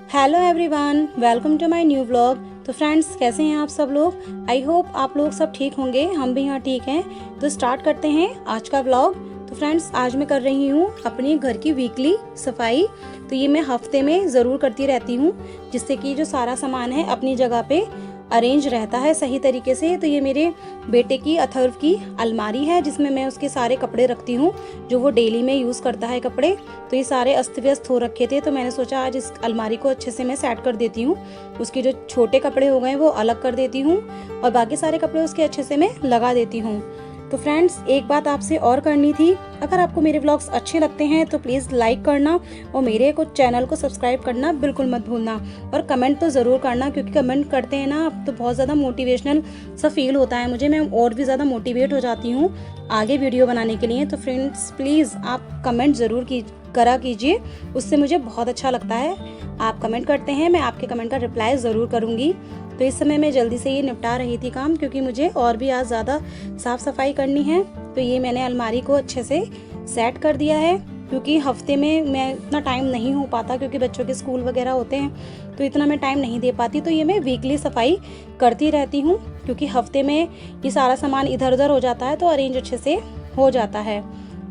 Hello everyone, welcome to my new vlog. तो friends, कैसे हैं आप सब लोग? आई होप आप लोग सब ठीक होंगे। हम भी यहाँ ठीक हैं। तो स्टार्ट करते हैं आज का व्लॉग। तो फ्रेंड्स, आज मैं कर रही हूँ अपनी घर की वीकली सफाई। तो ये मैं हफ्ते में ज़रूर करती रहती हूँ, जिससे कि जो सारा सामान है अपनी जगह पे अरेंज रहता है सही तरीके से। तो ये मेरे बेटे की अथर्व की अलमारी है, जिसमें मैं उसके सारे कपड़े रखती हूँ जो वो डेली में यूज़ करता है कपड़े। तो ये सारे अस्त व्यस्त हो रखे थे, तो मैंने सोचा आज इस अलमारी को अच्छे से मैं सेट कर देती हूँ। उसके जो छोटे कपड़े हो गए वो अलग कर देती हूँ और बाकी सारे कपड़े उसके अच्छे से मैं लगा देती हूँ। तो फ्रेंड्स, एक बात आपसे और करनी थी। अगर आपको मेरे व्लॉग्स अच्छे लगते हैं तो प्लीज़ लाइक करना और मेरे को चैनल को सब्सक्राइब करना बिल्कुल मत भूलना। और कमेंट तो ज़रूर करना, क्योंकि कमेंट करते हैं ना आप तो बहुत ज़्यादा मोटिवेशनल सा फील होता है मुझे। मैं और भी ज़्यादा मोटिवेट हो जाती हूँ आगे वीडियो बनाने के लिए। तो फ्रेंड्स, प्लीज़ आप कमेंट ज़रूर करा कीजिए, उससे मुझे बहुत अच्छा लगता है। आप कमेंट करते हैं, मैं आपके कमेंट का रिप्लाई ज़रूर करूँगी। तो इस समय मैं जल्दी से ये निपटा रही थी काम, क्योंकि मुझे और भी आज ज़्यादा साफ़ सफाई करनी है। तो ये मैंने अलमारी को अच्छे से सेट कर दिया है, क्योंकि हफ्ते में मैं इतना टाइम नहीं हो पाता, क्योंकि बच्चों के स्कूल वगैरह होते हैं तो इतना मैं टाइम नहीं दे पाती। तो ये मैं वीकली सफाई करती रहती हूँ, क्योंकि हफ्ते में ये सारा सामान इधर उधर हो जाता है तो अरेंज अच्छे से हो जाता है।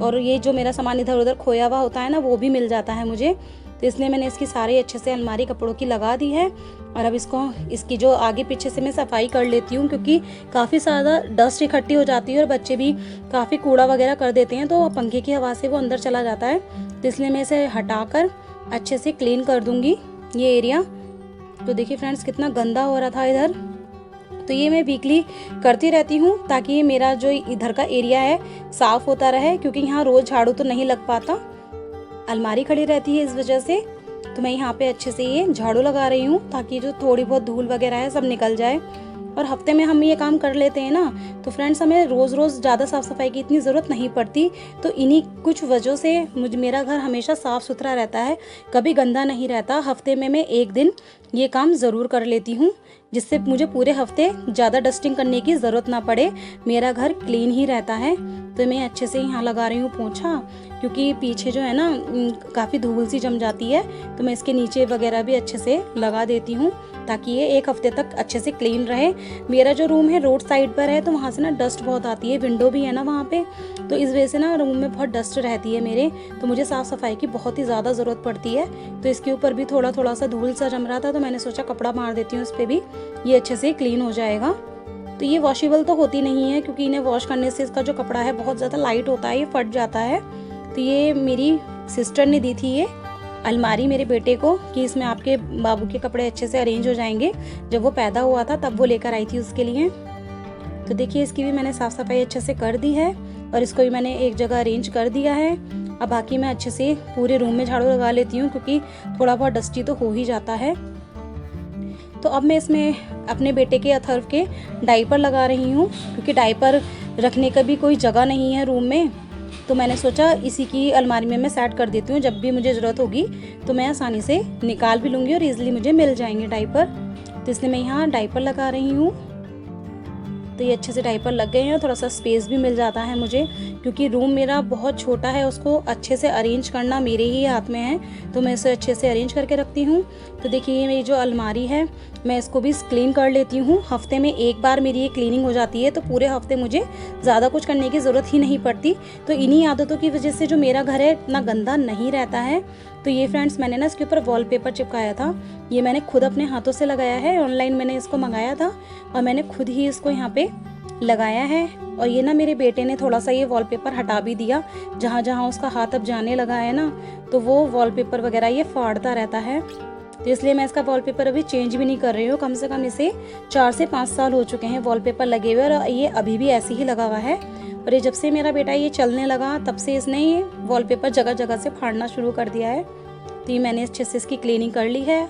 और ये जो मेरा सामान इधर उधर खोया हुआ होता है ना, वो भी मिल जाता है मुझे। तो इसलिए मैंने इसकी सारी अच्छे से अलमारी कपड़ों की लगा दी है। और अब इसकी जो आगे पीछे से मैं सफाई कर लेती हूँ, क्योंकि काफ़ी ज़्यादा डस्ट इकट्ठी हो जाती है और बच्चे भी काफ़ी कूड़ा वगैरह कर देते हैं, तो पंखे की हवा से वो अंदर चला जाता है। तो इसलिए मैं इसे हटाकर अच्छे से क्लीन कर दूँगी ये एरिया। तो देखिए फ्रेंड्स, कितना गंदा हो रहा था इधर। तो ये मैं वीकली करती रहती हूँ, ताकि मेरा जो इधर का एरिया है साफ़ होता रहे, क्योंकि यहाँ रोज़ झाड़ू तो नहीं लग पाता, अलमारी खड़ी रहती है इस वजह से। तो मैं यहाँ पे अच्छे से ये झाड़ू लगा रही हूँ, ताकि जो थोड़ी बहुत धूल वगैरह है सब निकल जाए। और हफ्ते में हम ये काम कर लेते हैं ना, तो फ्रेंड्स हमें रोज़ रोज़ ज़्यादा साफ़ सफाई की इतनी ज़रूरत नहीं पड़ती। तो इन्हीं कुछ वजहों से मेरा घर हमेशा साफ़ सुथरा रहता है, कभी गंदा नहीं रहता। हफ्ते में मैं एक दिन ये काम ज़रूर कर लेती हूँ, जिससे मुझे पूरे हफ्ते ज़्यादा डस्टिंग करने की ज़रूरत ना पड़े, मेरा घर क्लीन ही रहता है। तो मैं अच्छे से यहाँ लगा रही हूँ पोंछा, क्योंकि पीछे जो है ना काफ़ी धूल सी जम जाती है। तो मैं इसके नीचे वगैरह भी अच्छे से लगा देती हूँ, ताकि ये एक हफ्ते तक अच्छे से क्लीन रहे। मेरा जो रूम है रोड साइड पर है, तो वहाँ से ना डस्ट बहुत आती है, विंडो भी है ना वहाँ पे, तो इस वजह से ना रूम में बहुत डस्ट रहती है मेरे। तो मुझे साफ़ सफाई की बहुत ही ज़्यादा ज़रूरत पड़ती है। तो इसके ऊपर भी थोड़ा थोड़ा सा धूल सा जम रहा था, तो मैंने सोचा कपड़ा मार देती हूँ इस पर भी, ये अच्छे से क्लीन हो जाएगा। तो ये वॉशेबल तो होती नहीं है, क्योंकि इन्हें वॉश करने से इसका जो कपड़ा है बहुत ज़्यादा लाइट होता है, ये फट जाता है। तो ये मेरी सिस्टर ने दी थी ये अलमारी मेरे बेटे को, कि इसमें आपके बाबू के कपड़े अच्छे से अरेंज हो जाएंगे। जब वो पैदा हुआ था तब वो लेकर आई थी उसके लिए। तो देखिए, इसकी भी मैंने साफ़ सफाई अच्छे से कर दी है और इसको भी मैंने एक जगह अरेंज कर दिया है। अब बाकी मैं अच्छे से पूरे रूम में झाड़ू लगा लेती हूँ, क्योंकि थोड़ा बहुत डस्टी तो हो ही जाता है। तो अब मैं इसमें अपने बेटे के अथर्व के डायपर लगा रही हूँ, क्योंकि डायपर रखने का भी कोई जगह नहीं है रूम में। तो मैंने सोचा इसी की अलमारी में मैं सेट कर देती हूँ, जब भी मुझे ज़रूरत होगी तो मैं आसानी से निकाल भी लूँगी और ईज़िली मुझे मिल जाएंगे डायपर। तो इसलिए मैं यहाँ डायपर लगा रही हूँ। तो ये अच्छे से डायपर लग गए हैं और थोड़ा सा स्पेस भी मिल जाता है मुझे, क्योंकि रूम मेरा बहुत छोटा है, उसको अच्छे से अरेंज करना मेरे ही हाथ में है। तो मैं इसे अच्छे से अरेंज करके रखती हूँ। तो देखिए, ये मेरी जो अलमारी है मैं इसको भी क्लीन कर लेती हूँ। हफ्ते में एक बार मेरी ये क्लीनिंग हो जाती है, तो पूरे हफ्ते मुझे ज़्यादा कुछ करने की ज़रूरत ही नहीं पड़ती। तो इन्हीं आदतों की वजह से जो मेरा घर है इतना गंदा नहीं रहता है। तो ये फ्रेंड्स, मैंने ना इसके ऊपर वॉलपेपर चिपकाया था। ये मैंने खुद अपने हाथों से लगाया है, ऑनलाइन मैंने इसको मंगाया था और मैंने खुद ही इसको यहाँ पे लगाया है। और ये ना मेरे बेटे ने थोड़ा सा ये वॉलपेपर हटा भी दिया, जहाँ जहाँ उसका हाथ अब जाने लगा है ना, तो वो वॉलपेपर वगैरह ये फाड़ता रहता है। तो इसलिए मैं इसका वॉलपेपर अभी चेंज भी नहीं कर रही हूँ। कम से कम इसे 4 से 5 साल हो चुके हैं वॉलपेपर लगे हुए, और ये अभी भी ऐसे ही लगा हुआ है। और ये जब से मेरा बेटा ये चलने लगा तब से इसने ये वॉलपेपर जगह जगह से फाड़ना शुरू कर दिया है। तो ये मैंने अच्छे से इसकी क्लीनिंग कर ली है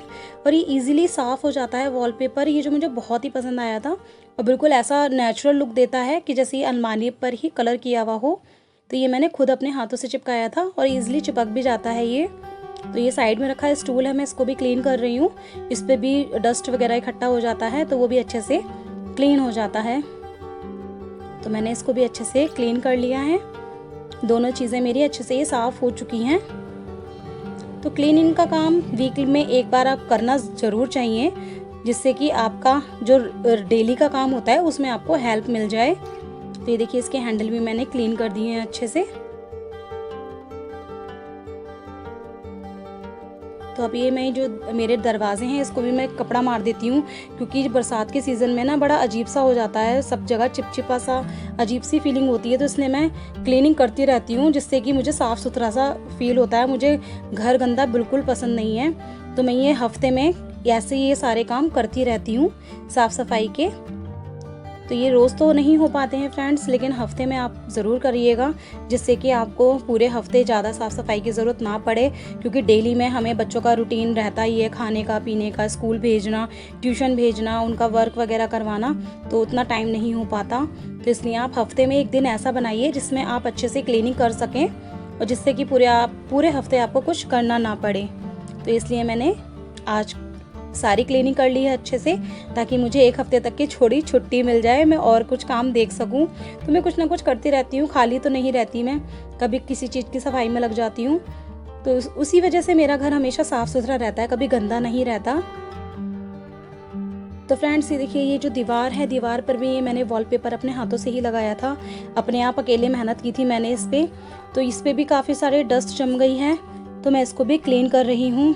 और ये इजीली साफ़ हो जाता है वॉलपेपर। ये जो मुझे बहुत ही पसंद आया था, और बिल्कुल ऐसा नेचुरल लुक देता है कि जैसे ये अलमारी पर ही कलर किया हुआ हो। तो ये मैंने खुद अपने हाथों से चिपकाया था और ईजिली चिपक भी जाता है ये। तो ये साइड में रखा है स्टूल है, मैं इसको भी क्लीन कर रही हूँ। इस पर भी डस्ट वगैरह इकट्ठा हो जाता है, तो वो भी अच्छे से क्लीन हो जाता है। तो मैंने इसको भी अच्छे से क्लीन कर लिया है। दोनों चीज़ें मेरी अच्छे से ये साफ़ हो चुकी हैं। तो क्लीनिंग का काम वीक में एक बार आप करना ज़रूर चाहिए, जिससे कि आपका जो डेली का काम होता है उसमें आपको हेल्प मिल जाए। तो ये देखिए इसके हैंडल भी मैंने क्लीन कर दिए हैं अच्छे से। तो अब ये मैं जो मेरे दरवाजे हैं इसको भी मैं कपड़ा मार देती हूँ, क्योंकि बरसात के सीज़न में ना बड़ा अजीब सा हो जाता है, सब जगह चिपचिपा सा अजीब सी फीलिंग होती है। तो इसलिए मैं क्लीनिंग करती रहती हूँ, जिससे कि मुझे साफ़ सुथरा सा फील होता है। मुझे घर गंदा बिल्कुल पसंद नहीं है, तो मैं ये हफ्ते में ऐसे ये सारे काम करती रहती हूँ साफ़ सफाई के। तो ये रोज़ तो नहीं हो पाते हैं फ्रेंड्स, लेकिन हफ्ते में आप ज़रूर करिएगा, जिससे कि आपको पूरे हफ्ते ज़्यादा साफ़ सफाई की ज़रूरत ना पड़े। क्योंकि डेली में हमें बच्चों का रूटीन रहता ही है, खाने का, पीने का, स्कूल भेजना, ट्यूशन भेजना, उनका वर्क वगैरह करवाना, तो उतना टाइम नहीं हो पाता। तो इसलिए आप हफ्ते में एक दिन ऐसा बनाइए जिसमें आप अच्छे से क्लीनिंग कर सकें, और जिससे कि पूरे हफ्ते आपको कुछ करना ना पड़े। तो इसलिए मैंने आज सारी क्लीनिंग कर ली है अच्छे से, ताकि मुझे एक हफ्ते तक की छोड़ी छुट्टी मिल जाए, मैं और कुछ काम देख सकूं। तो मैं कुछ ना कुछ करती रहती हूँ, खाली तो नहीं रहती मैं, कभी किसी चीज़ की सफाई में लग जाती हूँ। तो उसी वजह से मेरा घर हमेशा साफ़ सुथरा रहता है, कभी गंदा नहीं रहता। तो फ्रेंड्स ये देखिए, ये जो दीवार है, दीवार पर भी ये मैंने वॉलपेपर अपने हाथों से ही लगाया था, अपने आप अकेले मेहनत की थी मैंने इस पर। तो इस पर भी काफ़ी सारे डस्ट जम गई है, तो मैं इसको भी क्लीन कर रही हूँ।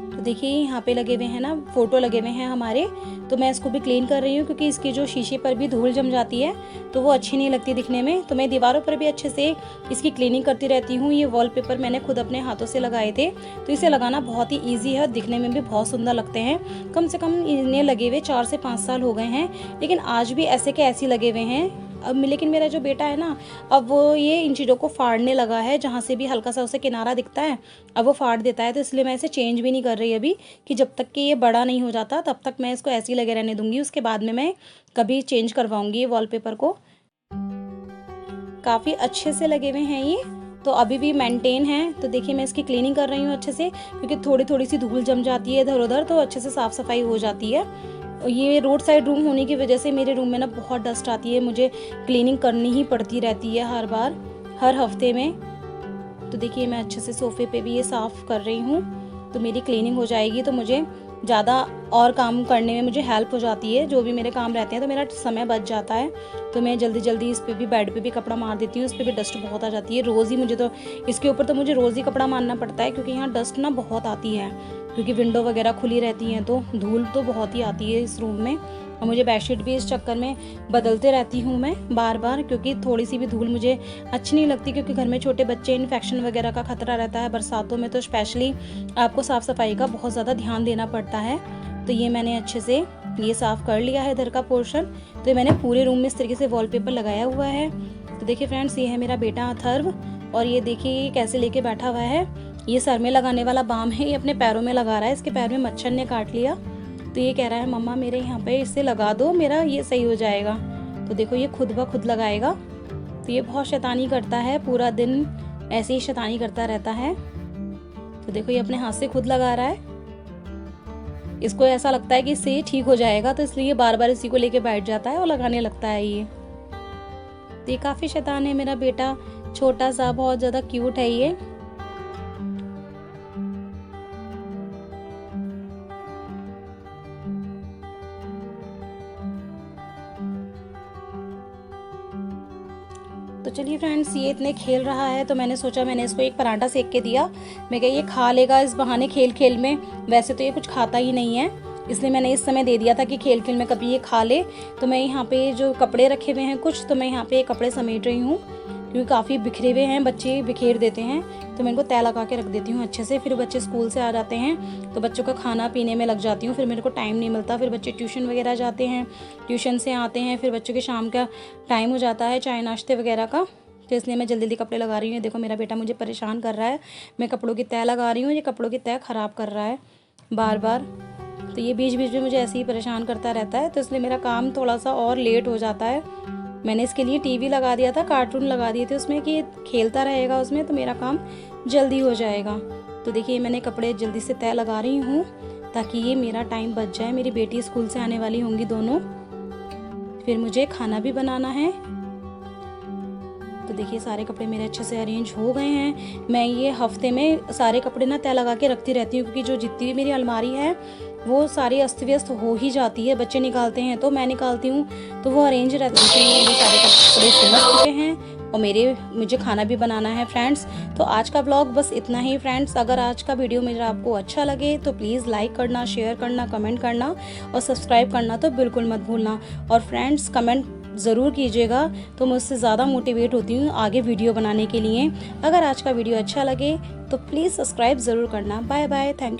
तो देखिए यहाँ पे लगे हुए हैं ना, फोटो लगे हुए हैं हमारे, तो मैं इसको भी क्लीन कर रही हूँ, क्योंकि इसकी जो शीशे पर भी धूल जम जाती है तो वो अच्छी नहीं लगती दिखने में। तो मैं दीवारों पर भी अच्छे से इसकी क्लीनिंग करती रहती हूँ। ये वॉलपेपर मैंने खुद अपने हाथों से लगाए थे, तो इसे लगाना बहुत ही ईजी है, दिखने में भी बहुत सुंदर लगते हैं। कम से कम इन्हें लगे हुए 4 से 5 साल हो गए हैं, लेकिन आज भी ऐसे के ऐसे लगे हुए हैं। अब लेकिन मेरा जो बेटा है ना, अब वो ये इन चीज़ों को फाड़ने लगा है, जहाँ से भी हल्का सा उसे किनारा दिखता है अब वो फाड़ देता है। तो इसलिए मैं इसे चेंज भी नहीं कर रही अभी, कि जब तक कि ये बड़ा नहीं हो जाता तब तक मैं इसको ऐसे ही लगे रहने दूंगी। उसके बाद में मैं कभी चेंज करवाऊंगी ये वॉलपेपर को। काफ़ी अच्छे से लगे हुए हैं ये, तो अभी भी मेंटेन है। तो देखिए मैं इसकी क्लीनिंग कर रही हूँ अच्छे से, क्योंकि थोड़ी थोड़ी सी धूल जम जाती है इधर उधर, तो अच्छे से साफ़ सफाई हो जाती है। ये रोड साइड रूम होने की वजह से मेरे रूम में ना बहुत डस्ट आती है, मुझे क्लीनिंग करनी ही पड़ती रहती है हर बार, हर हफ्ते में। तो देखिए मैं अच्छे से सोफ़े पे भी ये साफ़ कर रही हूँ, तो मेरी क्लीनिंग हो जाएगी, तो मुझे ज़्यादा और काम करने में मुझे हेल्प हो जाती है। जो भी मेरे काम रहते हैं तो मेरा समय बच जाता है। तो मैं जल्दी जल्दी इस पर भी, बेड पे भी कपड़ा मार देती हूँ। इस पर भी डस्ट बहुत आ जाती है रोज़ ही, मुझे तो इसके ऊपर तो मुझे रोज़ ही कपड़ा मारना पड़ता है, क्योंकि यहाँ डस्ट ना बहुत आती है, क्योंकि विंडो वगैरह खुली रहती हैं, तो धूल तो बहुत ही आती है इस रूम में। और मुझे बेडशीट भी इस चक्कर में बदलते रहती हूँ मैं बार बार, क्योंकि थोड़ी सी भी धूल मुझे अच्छी नहीं लगती, क्योंकि घर में छोटे बच्चे, इन्फेक्शन वगैरह का खतरा रहता है बरसातों में, तो स्पेशली आपको साफ़ सफाई का बहुत ज़्यादा ध्यान देना पड़ता है। तो ये मैंने अच्छे से ये साफ़ कर लिया है इधर का पोर्शन। तो ये मैंने पूरे रूम में इस तरीके से वॉलपेपर लगाया हुआ है। तो देखिए फ्रेंड्स, ये है मेरा बेटा अथर्व, और ये देखिए ये कैसे लेके बैठा हुआ है। ये सर में लगाने वाला बाम है, ये अपने पैरों में लगा रहा है, इसके पैर में मच्छर ने काट लिया, तो ये कह रहा है मम्मा मेरे यहाँ पे इसे लगा दो, मेरा ये सही हो जाएगा। तो देखो ये खुद ब खुद लगाएगा। तो ये बहुत शैतानी करता है, पूरा दिन ऐसे ही शैतानी करता रहता है। तो देखो ये अपने हाथ से खुद लगा रहा है, इसको ऐसा लगता है कि इससे ठीक हो जाएगा, तो इसलिए बार बार इसी को लेके बैठ जाता है और लगाने लगता है ये। तो ये काफ़ी शैतान है मेरा बेटा, छोटा सा, बहुत ज़्यादा क्यूट है ये। तो चलिए फ्रेंड्स, ये इतने खेल रहा है, तो मैंने सोचा, मैंने इसको एक पराठा सेक के दिया। मैं कहा ये खा लेगा इस बहाने खेल खेल में, वैसे तो ये कुछ खाता ही नहीं है, इसलिए मैंने इस समय दे दिया था कि खेल खेल में कभी ये खा ले। तो मैं यहाँ पे जो कपड़े रखे हुए हैं कुछ, तो मैं यहाँ पे कपड़े समेट रही हूँ, क्योंकि काफ़ी बिखरे हुए हैं, बच्चे बिखेर देते हैं, तो मैं इनको तय लगा के रख देती हूँ अच्छे से। फिर बच्चे स्कूल से आ जाते हैं तो बच्चों का खाना पीने में लग जाती हूँ, फिर मेरे को टाइम नहीं मिलता। फिर बच्चे ट्यूशन वगैरह जाते हैं, ट्यूशन से आते हैं, फिर बच्चों के शाम का टाइम हो जाता है चाय नाश्ते वगैरह का, तो इसलिए मैं जल्दी जल्दी कपड़े लगा रही हूँ। देखो मेरा बेटा मुझे परेशान कर रहा है, मैं कपड़ों की तय लगा रही हूँ, ये कपड़ों की तय ख़राब कर रहा है बार बार, तो ये बीच बीच में मुझे ऐसे ही परेशान करता रहता है, तो इसलिए मेरा काम थोड़ा सा और लेट हो जाता है। मैंने इसके लिए टीवी लगा दिया था, कार्टून लगा दिए थे उसमें कि खेलता रहेगा उसमें, तो मेरा काम जल्दी हो जाएगा। तो देखिए मैंने कपड़े जल्दी से तय लगा रही हूँ ताकि ये मेरा टाइम बच जाए। मेरी बेटी स्कूल से आने वाली होंगी दोनों, फिर मुझे खाना भी बनाना है। तो देखिए सारे कपड़े मेरे अच्छे से अरेंज हो गए हैं। मैं ये हफ्ते में सारे कपड़े ना तय लगा के रखती रहती हूँ, क्योंकि जो जितनी भी मेरी अलमारी है वो सारी अस्त व्यस्त हो ही जाती है। बच्चे निकालते हैं तो मैं निकालती हूँ, तो वो अरेंज रहते हैं। मेरे सारे कपड़े सिमट चुके हैं और मुझे खाना भी बनाना है फ्रेंड्स। तो आज का ब्लॉग बस इतना ही फ्रेंड्स। अगर आज का वीडियो मेरा आपको अच्छा लगे तो प्लीज़ लाइक करना, शेयर करना, कमेंट करना और सब्सक्राइब करना तो बिल्कुल मत भूलना। और फ्रेंड्स कमेंट ज़रूर कीजिएगा, तो मैं उससे ज़्यादा मोटिवेट होती हूँ आगे वीडियो बनाने के लिए। अगर आज का वीडियो अच्छा लगे तो प्लीज़ सब्सक्राइब ज़रूर करना। Bye bye, thank you.